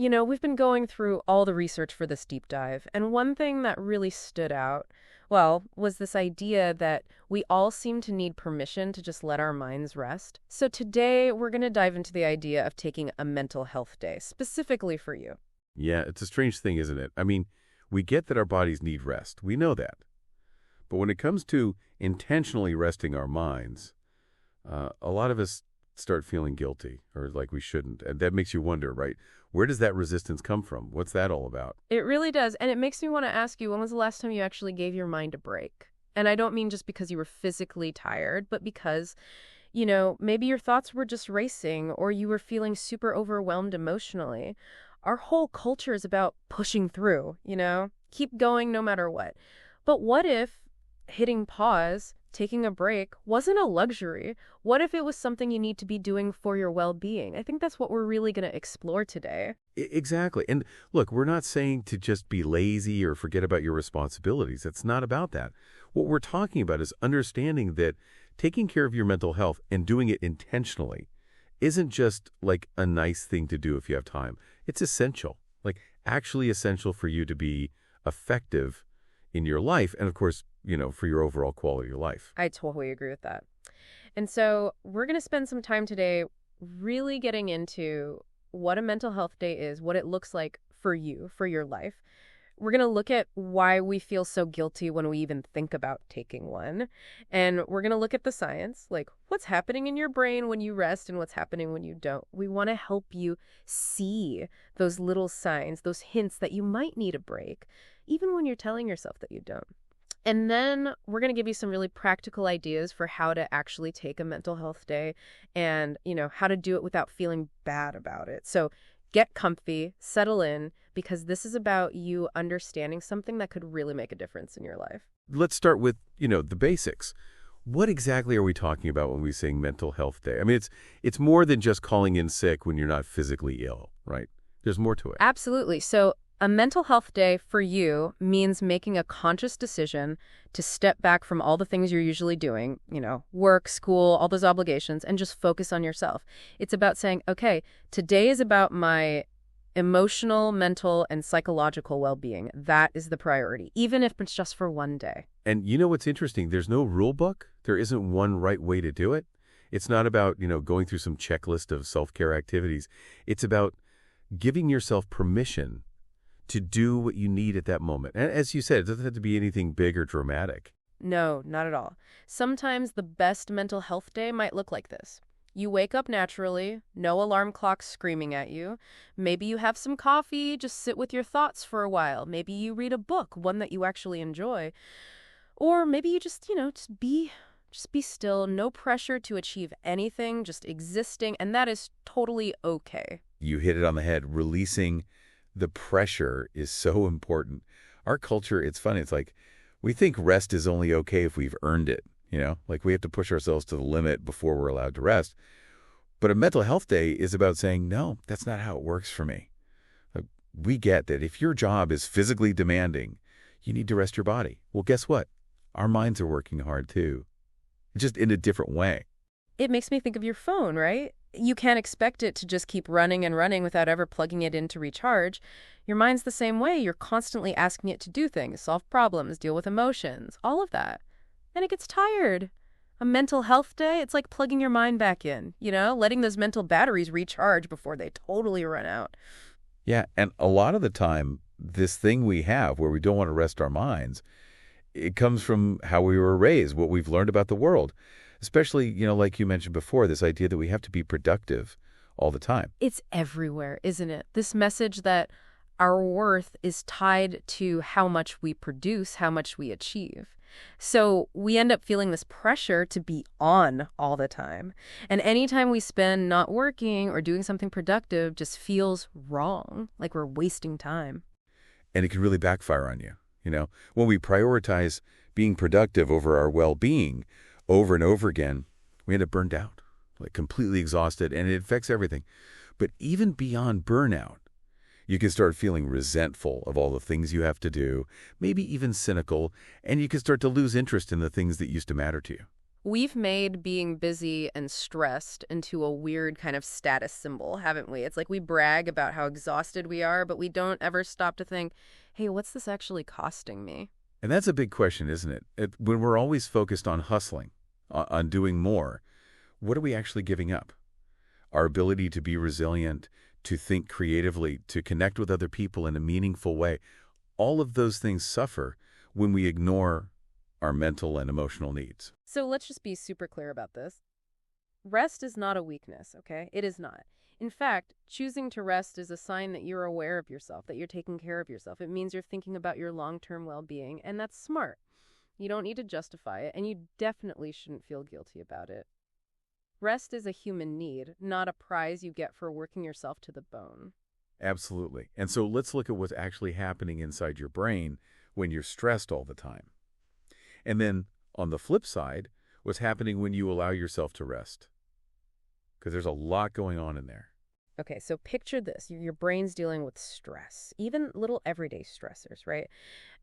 We've been going through all the research for this deep dive, and one thing that really stood out, well, was this idea that we all seem to need permission to just let our minds rest. So today, we're going to dive into the idea of taking a mental health day, specifically for you. Yeah, it's a strange thing, isn't it? I mean, we get that our bodies need rest. We know that. But when it comes to intentionally resting our minds, a lot of us start feeling guilty or like we shouldn't. And that makes you wonder, right? Where does that resistance come from? What's that all about? It really does, and it makes me want to ask you, when was the last time you actually gave your mind a break? And I don't mean just because you were physically tired, but because, maybe your thoughts were just racing or you were feeling super overwhelmed emotionally. Our whole culture is about pushing through, keep going no matter what. But what if hitting pause, taking a break, wasn't a luxury? What if it was something you need to be doing for your well-being? I think that's what we're really going to explore today. Exactly. And look, we're not saying to just be lazy or forget about your responsibilities. It's not about that. What we're talking about is understanding that taking care of your mental health and doing it intentionally isn't just like a nice thing to do if you have time. It's essential, like actually essential for you to be effective in your life and, of course, for your overall quality of life. I totally agree with that. And so we're going to spend some time today really getting into what a mental health day is, what it looks like for you, for your life. We're going to look at why we feel so guilty when we even think about taking one. And we're going to look at the science, like what's happening in your brain when you rest and what's happening when you don't. We want to help you see those little signs, those hints that you might need a break, even when you're telling yourself that you don't. And then we're going to give you some really practical ideas for how to actually take a mental health day and, how to do it without feeling bad about it. So get comfy, settle in, because this is about you understanding something that could really make a difference in your life. Let's start with, the basics. What exactly are we talking about when we say mental health day? I mean, it's more than just calling in sick when you're not physically ill, right? There's more to it. Absolutely. So a mental health day for you means making a conscious decision to step back from all the things you're usually doing, work, school, all those obligations, and just focus on yourself. It's about saying, okay, today is about my emotional, mental, and psychological well-being. That is the priority, even if it's just for one day. And what's interesting? There's no rule book. There isn't one right way to do it. It's not about, going through some checklist of self-care activities. It's about giving yourself permission to do what you need at that moment. And as you said, it doesn't have to be anything big or dramatic. No, not at all. Sometimes the best mental health day might look like this. You wake up naturally, no alarm clock screaming at you. Maybe you have some coffee, just sit with your thoughts for a while. Maybe you read a book, one that you actually enjoy. Or maybe you just be still, no pressure to achieve anything, just existing, and that is totally okay. You hit it on the head. Releasing the pressure is so important. Our culture, it's funny. It's like we think rest is only okay if we've earned it, like we have to push ourselves to the limit before we're allowed to rest. But a mental health day is about saying, no, that's not how it works for me. Like, we get that if your job is physically demanding, you need to rest your body. Well, guess what? Our minds are working hard too, just in a different way. It makes me think of your phone, right? You can't expect it to just keep running and running without ever plugging it in to recharge. Your mind's the same way. You're constantly asking it to do things, solve problems, deal with emotions, all of that. And it gets tired. A mental health day, it's like plugging your mind back in, letting those mental batteries recharge before they totally run out. Yeah, and a lot of the time, this thing we have where we don't want to rest our minds, it comes from how we were raised, what we've learned about the world. Especially, like you mentioned before, this idea that we have to be productive all the time. It's everywhere, isn't it? This message that our worth is tied to how much we produce, how much we achieve. So we end up feeling this pressure to be on all the time. And anytime we spend not working or doing something productive just feels wrong, like we're wasting time. And it can really backfire on you. When we prioritize being productive over our well-being, over and over again, we end up burned out, like completely exhausted, and it affects everything. But even beyond burnout, you can start feeling resentful of all the things you have to do, maybe even cynical, and you can start to lose interest in the things that used to matter to you. We've made being busy and stressed into a weird kind of status symbol, haven't we? It's like we brag about how exhausted we are, but we don't ever stop to think, hey, what's this actually costing me? And that's a big question, isn't it? When we're always focused on hustling, on doing more, what are we actually giving up? Our ability to be resilient, to think creatively, to connect with other people in a meaningful way, all of those things suffer when we ignore our mental and emotional needs. So let's just be super clear about this. Rest is not a weakness, okay? It is not. In fact, choosing to rest is a sign that you're aware of yourself, that you're taking care of yourself. It means you're thinking about your long-term well-being, and that's smart. You don't need to justify it, and you definitely shouldn't feel guilty about it. Rest is a human need, not a prize you get for working yourself to the bone. Absolutely. And so let's look at what's actually happening inside your brain when you're stressed all the time. And then on the flip side, what's happening when you allow yourself to rest. Because there's a lot going on in there. Okay, so picture this. Your brain's dealing with stress, even little everyday stressors, right?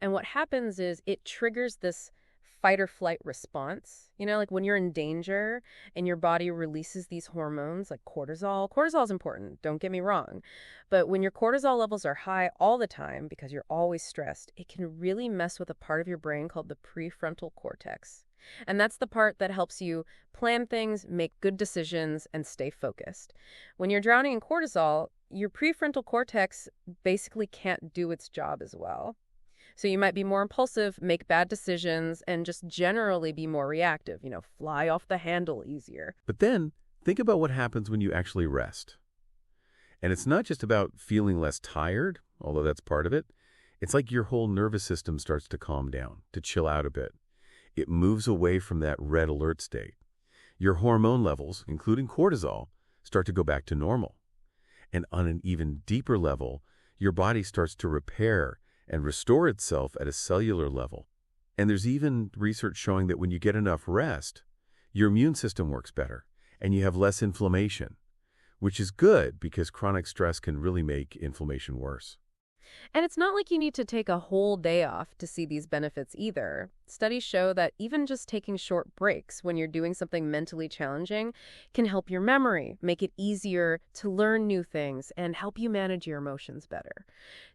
And what happens is it triggers this fight or flight response. You know, like when you're in danger and your body releases these hormones like cortisol. Cortisol is important, don't get me wrong. But when your cortisol levels are high all the time because you're always stressed, it can really mess with a part of your brain called the prefrontal cortex. And that's the part that helps you plan things, make good decisions, and stay focused. When you're drowning in cortisol, your prefrontal cortex basically can't do its job as well. So you might be more impulsive, make bad decisions, and just generally be more reactive, fly off the handle easier. But then think about what happens when you actually rest. And it's not just about feeling less tired, although that's part of it. It's like your whole nervous system starts to calm down, to chill out a bit. It moves away from that red alert state. Your hormone levels, including cortisol, start to go back to normal. And on an even deeper level, your body starts to repair and restore itself at a cellular level. And there's even research showing that when you get enough rest, your immune system works better and you have less inflammation, which is good because chronic stress can really make inflammation worse. And it's not like you need to take a whole day off to see these benefits either. Studies show that even just taking short breaks when you're doing something mentally challenging can help your memory, make it easier to learn new things, and help you manage your emotions better.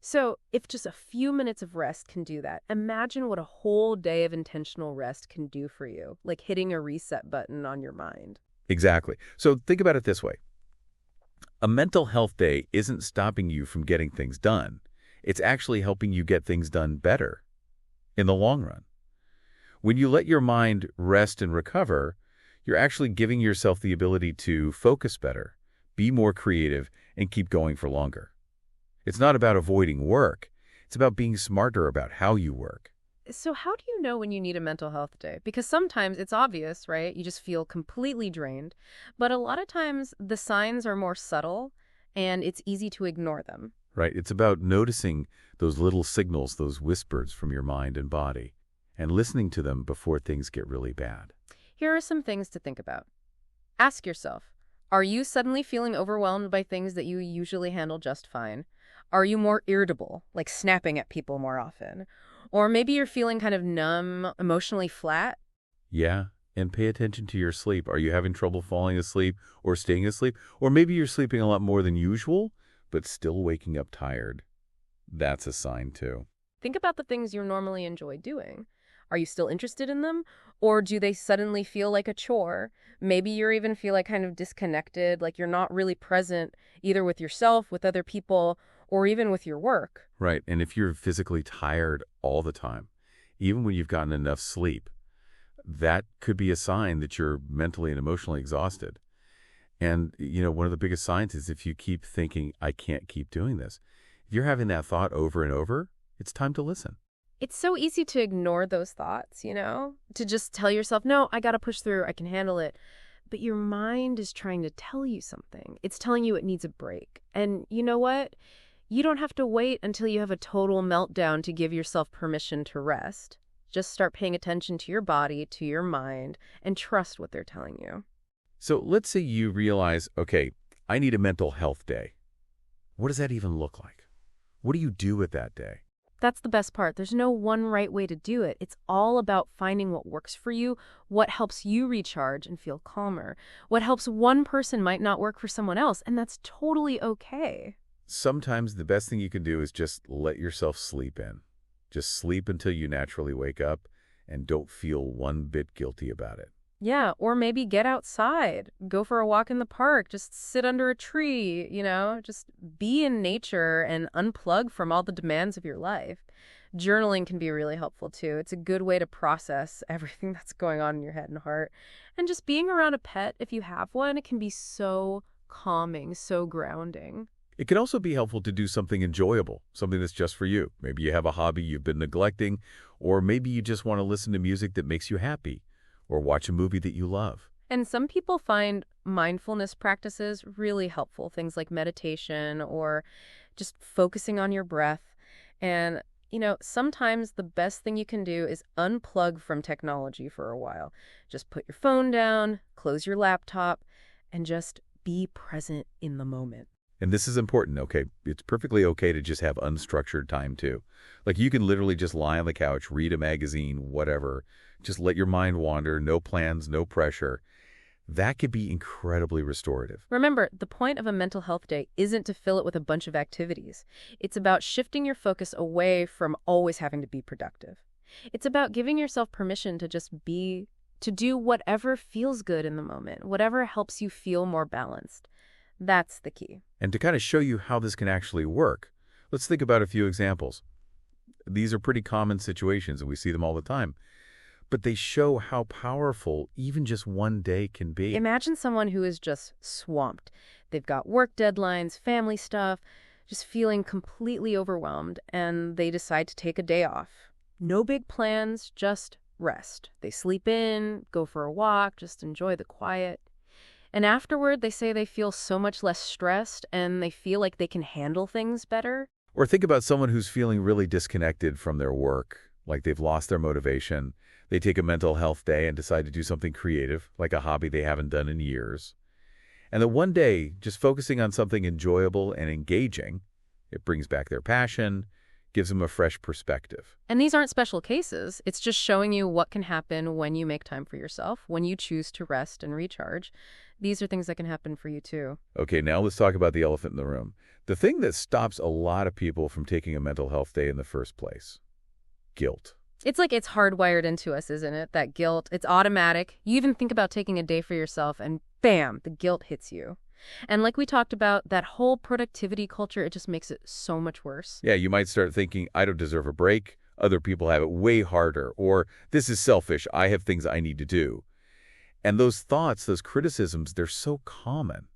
So if just a few minutes of rest can do that, imagine what a whole day of intentional rest can do for you, like hitting a reset button on your mind. Exactly. So think about it this way. A mental health day isn't stopping you from getting things done. It's actually helping you get things done better in the long run. When you let your mind rest and recover, you're actually giving yourself the ability to focus better, be more creative, and keep going for longer. It's not about avoiding work. It's about being smarter about how you work. So how do you know when you need a mental health day? Because sometimes it's obvious, right? You just feel completely drained. But a lot of times the signs are more subtle and it's easy to ignore them. Right? It's about noticing those little signals, those whispers from your mind and body, and listening to them before things get really bad. Here are some things to think about. Ask yourself, are you suddenly feeling overwhelmed by things that you usually handle just fine? Are you more irritable, like snapping at people more often? Or maybe you're feeling kind of numb, emotionally flat? Yeah, and pay attention to your sleep. Are you having trouble falling asleep or staying asleep? Or maybe you're sleeping a lot more than usual, but still waking up tired. That's a sign too. Think about the things you normally enjoy doing. Are you still interested in them? Or do they suddenly feel like a chore? Maybe you even feel like kind of disconnected, like you're not really present either with yourself, with other people, or even with your work. Right, and if you're physically tired all the time, even when you've gotten enough sleep, that could be a sign that you're mentally and emotionally exhausted. And, one of the biggest signs is if you keep thinking, I can't keep doing this. If you're having that thought over and over, it's time to listen. It's so easy to ignore those thoughts, to just tell yourself, no, I got to push through, I can handle it. But your mind is trying to tell you something. It's telling you it needs a break. And you know what? You don't have to wait until you have a total meltdown to give yourself permission to rest. Just start paying attention to your body, to your mind, and trust what they're telling you. So let's say you realize, okay, I need a mental health day. What does that even look like? What do you do with that day? That's the best part. There's no one right way to do it. It's all about finding what works for you, what helps you recharge and feel calmer. What helps one person might not work for someone else, and that's totally okay. Sometimes the best thing you can do is just let yourself sleep in. Just sleep until you naturally wake up and don't feel one bit guilty about it. Yeah, or maybe get outside, go for a walk in the park, just sit under a tree, just be in nature and unplug from all the demands of your life. Journaling can be really helpful too. It's a good way to process everything that's going on in your head and heart. And just being around a pet, if you have one, it can be so calming, so grounding. It can also be helpful to do something enjoyable, something that's just for you. Maybe you have a hobby you've been neglecting, or maybe you just want to listen to music that makes you happy, or watch a movie that you love. And some people find mindfulness practices really helpful, things like meditation or just focusing on your breath. And, sometimes the best thing you can do is unplug from technology for a while. Just put your phone down, close your laptop, and just be present in the moment. And this is important, okay? It's perfectly okay to just have unstructured time, too. Like, you can literally just lie on the couch, read a magazine, whatever. Just let your mind wander, no plans, no pressure. That could be incredibly restorative. Remember, the point of a mental health day isn't to fill it with a bunch of activities. It's about shifting your focus away from always having to be productive. It's about giving yourself permission to just be, to do whatever feels good in the moment, whatever helps you feel more balanced. That's the key. And to kind of show you how this can actually work, let's think about a few examples. These are pretty common situations, and we see them all the time. But they show how powerful even just one day can be. Imagine someone who is just swamped. They've got work deadlines, family stuff, just feeling completely overwhelmed, and they decide to take a day off. No big plans, just rest. They sleep in, go for a walk, just enjoy the quiet. And afterward, they say they feel so much less stressed and they feel like they can handle things better. Or think about someone who's feeling really disconnected from their work, like they've lost their motivation. They take a mental health day and decide to do something creative, like a hobby they haven't done in years. And the one day, just focusing on something enjoyable and engaging, it brings back their passion, gives them a fresh perspective. And these aren't special cases. It's just showing you what can happen when you make time for yourself, when you choose to rest and recharge. These are things that can happen for you too. Okay, now let's talk about the elephant in the room. The thing that stops a lot of people from taking a mental health day in the first place. Guilt. It's like it's hardwired into us, isn't it? That guilt. It's automatic. You even think about taking a day for yourself and bam, the guilt hits you. And like we talked about, that whole productivity culture, it just makes it so much worse. Yeah, you might start thinking, I don't deserve a break. Other people have it way harder. Or this is selfish. I have things I need to do. And those thoughts, those criticisms, they're so common.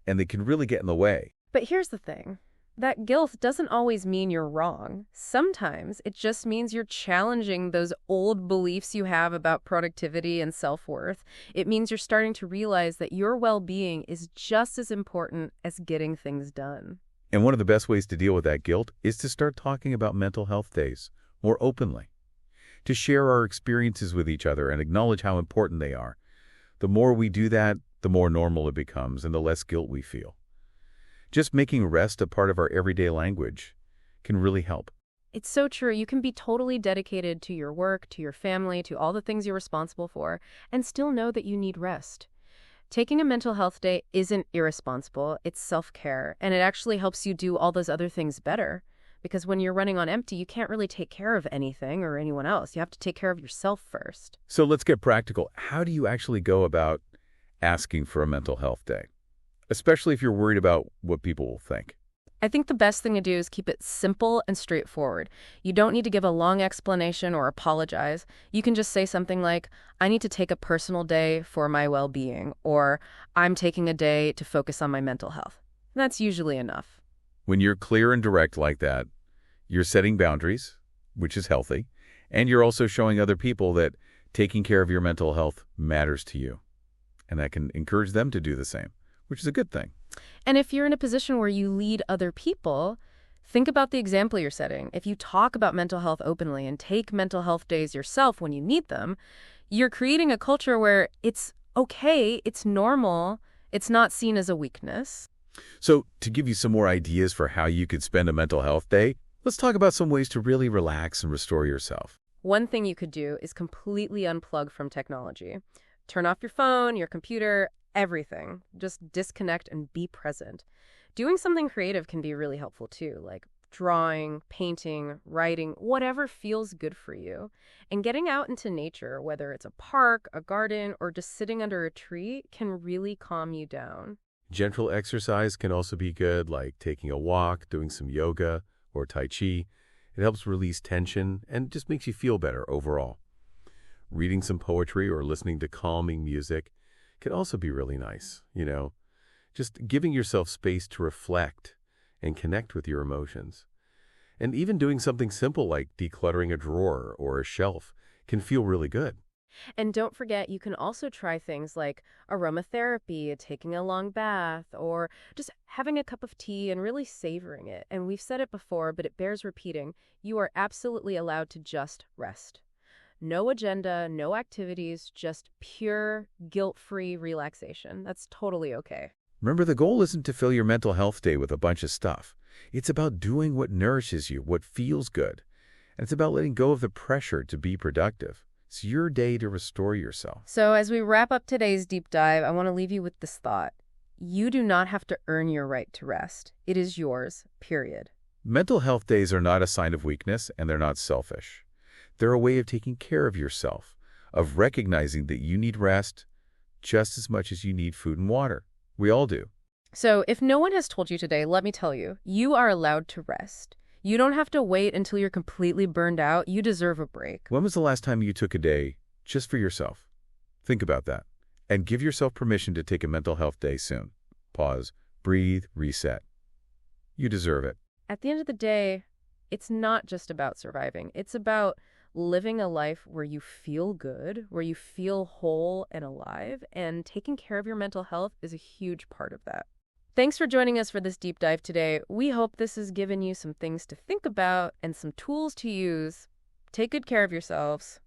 And they can really get in the way. But here's the thing. That guilt doesn't always mean you're wrong. Sometimes it just means you're challenging those old beliefs you have about productivity and self-worth. It means you're starting to realize that your well-being is just as important as getting things done. And one of the best ways to deal with that guilt is to start talking about mental health days more openly, to share our experiences with each other and acknowledge how important they are. The more we do that, the more normal it becomes and the less guilt we feel. Just making rest a part of our everyday language can really help. It's so true. You can be totally dedicated to your work, to your family, to all the things you're responsible for, and still know that you need rest. Taking a mental health day isn't irresponsible. It's self-care, and it actually helps you do all those other things better. Because when you're running on empty, you can't really take care of anything or anyone else. You have to take care of yourself first. So let's get practical. How do you actually go about asking for a mental health day? Especially if you're worried about what people will think. I think the best thing to do is keep it simple and straightforward. You don't need to give a long explanation or apologize. You can just say something like, I need to take a personal day for my well-being, or I'm taking a day to focus on my mental health. That's usually enough. When you're clear and direct like that, you're setting boundaries, which is healthy, and you're also showing other people that taking care of your mental health matters to you. And that can encourage them to do the same, which is a good thing. And if you're in a position where you lead other people, think about the example you're setting. If you talk about mental health openly and take mental health days yourself when you need them, you're creating a culture where it's okay, it's normal, it's not seen as a weakness. So to give you some more ideas for how you could spend a mental health day, Let's talk about some ways to really relax and restore yourself. One thing you could do is completely unplug from technology. Turn off your phone, your computer, everything. Just disconnect and be present. Doing something creative can be really helpful too, like drawing, painting, writing, whatever feels good for you. And getting out into nature, whether it's a park, a garden, or just sitting under a tree, can really calm you down. Gentle exercise can also be good, like taking a walk, doing some yoga or Tai Chi. It helps release tension and just makes you feel better overall. Reading some poetry or listening to calming music can also be really nice, just giving yourself space to reflect and connect with your emotions. And even doing something simple like decluttering a drawer or a shelf can feel really good. And don't forget, you can also try things like aromatherapy, taking a long bath, or just having a cup of tea and really savoring it. And we've said it before, but it bears repeating. You are absolutely allowed to just rest. No agenda, no activities, just pure, guilt-free relaxation. That's totally okay. Remember, the goal isn't to fill your mental health day with a bunch of stuff. It's about doing what nourishes you, what feels good. And it's about letting go of the pressure to be productive. It's your day to restore yourself. So as we wrap up today's deep dive, I want to leave you with this thought. You do not have to earn your right to rest. It is yours, period. Mental health days are not a sign of weakness, and they're not selfish. They're a way of taking care of yourself, of recognizing that you need rest just as much as you need food and water. We all do. So if no one has told you today, let me tell you, you are allowed to rest. You don't have to wait until you're completely burned out. You deserve a break. When was the last time you took a day just for yourself? Think about that. And give yourself permission to take a mental health day soon. Pause, breathe, reset. You deserve it. At the end of the day, it's not just about surviving. It's about living a life where you feel good, where you feel whole and alive, and taking care of your mental health is a huge part of that. Thanks for joining us for this deep dive today. We hope this has given you some things to think about and some tools to use. Take good care of yourselves.